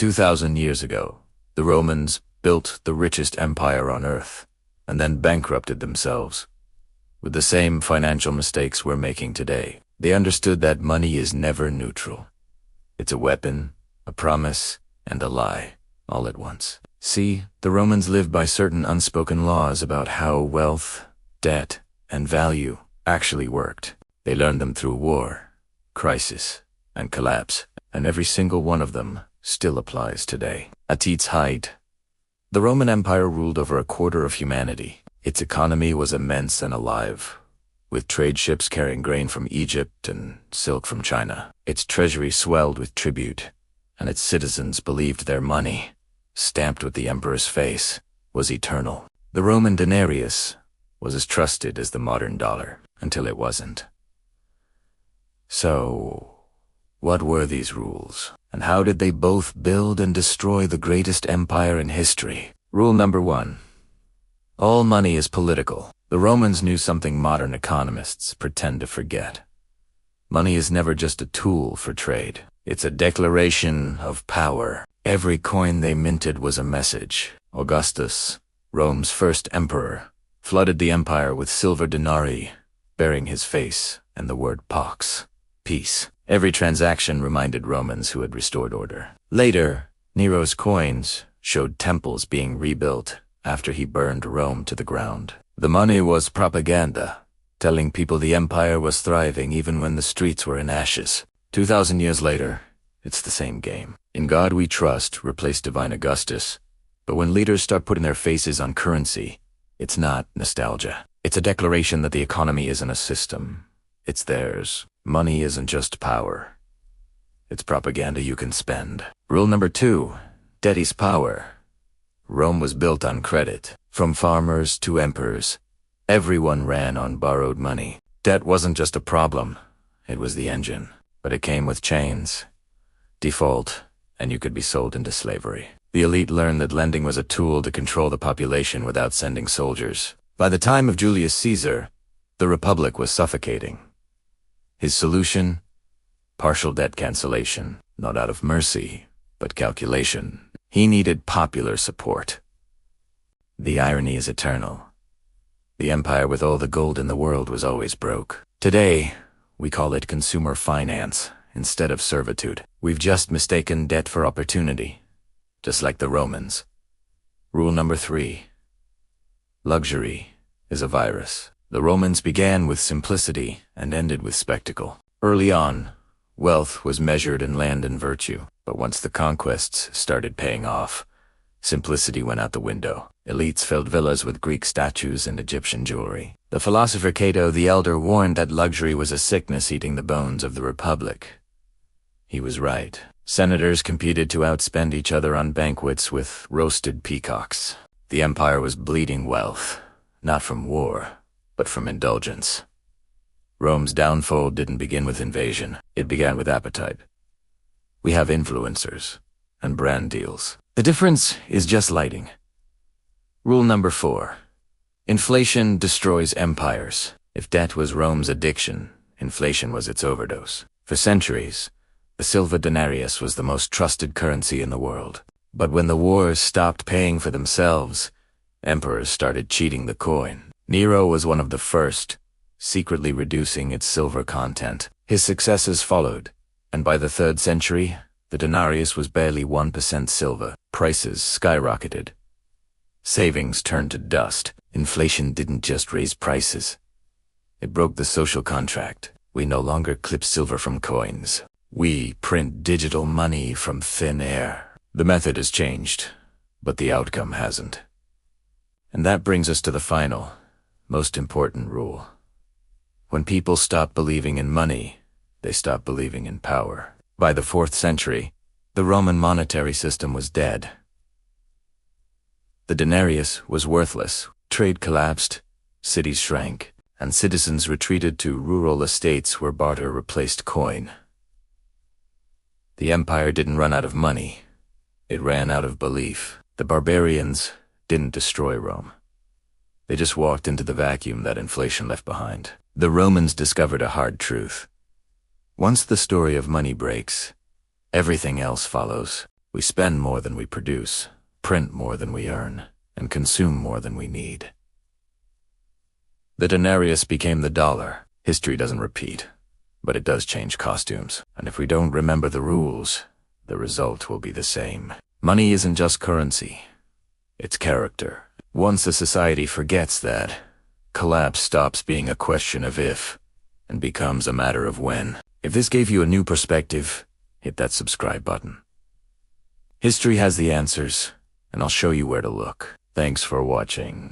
2,000 years ago, the Romans built the richest empire on earth and then bankrupted themselves with the same financial mistakes we're making today. They understood that money is never neutral. It's a weapon, a promise, and a lie, all at once. See, the Romans lived by certain unspoken laws about how wealth, debt, and value actually worked. They learned them through war, crisis, and collapse, and every single one of them still applies today. At its height, the Roman Empire ruled over a quarter of humanity. Its economy was immense and alive, with trade ships carrying grain from Egypt and silk from China. Its treasury swelled with tribute, and its citizens believed their money, stamped with the emperor's face, was eternal. The Roman denarius was as trusted as the modern dollar, until it wasn't. So, what were these rules? And how did they both build and destroy the greatest empire in history? Rule number 1. All money is political. The Romans knew something modern economists pretend to forget. Money is never just a tool for trade. It's a declaration of power. Every coin they minted was a message. Augustus, Rome's first emperor, flooded the empire with silver denarii, bearing his face and the word pax, peace. Every transaction reminded Romans who had restored order. Later, Nero's coins showed temples being rebuilt after he burned Rome to the ground. The money was propaganda, telling people the empire was thriving even when the streets were in ashes. 2,000 years later, it's the same game. In God we trust replaced divine Augustus, but when leaders start putting their faces on currency, it's not nostalgia. It's a declaration that the economy isn't a system. It's theirs. Money isn't just power. It's propaganda you can spend. Rule number 2, debt is power. Rome was built on credit. From farmers to emperors, everyone ran on borrowed money. Debt wasn't just a problem, it was the engine. But it came with chains, default, and you could be sold into slavery. The elite learned that lending was a tool to control the population without sending soldiers. By the time of Julius Caesar, the Republic was suffocating. His solution? Partial debt cancellation, not out of mercy, but calculation. He needed popular support. The irony is eternal. The empire with all the gold in the world was always broke. Today, we call it consumer finance instead of servitude. We've just mistaken debt for opportunity, just like the Romans. Rule number 3. Luxury is a virus. The Romans began with simplicity and ended with spectacle. Early on, wealth was measured in land and virtue, but once the conquests started paying off, simplicity went out the window. Elites filled villas with Greek statues and Egyptian jewelry. The philosopher Cato the Elder warned that luxury was a sickness eating the bones of the Republic. He was right. Senators competed to outspend each other on banquets with roasted peacocks. The empire was bleeding wealth, not from war, but from indulgence. Rome's downfall didn't begin with invasion. It began with appetite. We have influencers and brand deals. The difference is just lighting. Rule number 4. Inflation destroys empires. If debt was Rome's addiction, inflation was its overdose. For centuries, the silver denarius was the most trusted currency in the world. But when the wars stopped paying for themselves, emperors started cheating the coin. Nero was one of the first, secretly reducing its silver content. His successors followed, and by the 3rd century, the denarius was barely 1% silver. Prices skyrocketed. Savings turned to dust. Inflation didn't just raise prices. It broke the social contract. We no longer clip silver from coins. We print digital money from thin air. The method has changed, but the outcome hasn't. And that brings us to the final, most important rule. When people stop believing in money, they stop believing in power. By the 4th century, the Roman monetary system was dead. The denarius was worthless. Trade collapsed, cities shrank, and citizens retreated to rural estates where barter replaced coin. The empire didn't run out of money. It ran out of belief. The barbarians didn't destroy Rome. They just walked into the vacuum that inflation left behind. The Romans discovered a hard truth. Once the story of money breaks, everything else follows. We spend more than we produce, print more than we earn, and consume more than we need. The denarius became the dollar. History doesn't repeat, but it does change costumes. And if we don't remember the rules, the result will be the same. Money isn't just currency. It's character. Once a society forgets that, collapse stops being a question of if, and becomes a matter of when. If this gave you a new perspective, hit that subscribe button. History has the answers, and I'll show you where to look. Thanks for watching.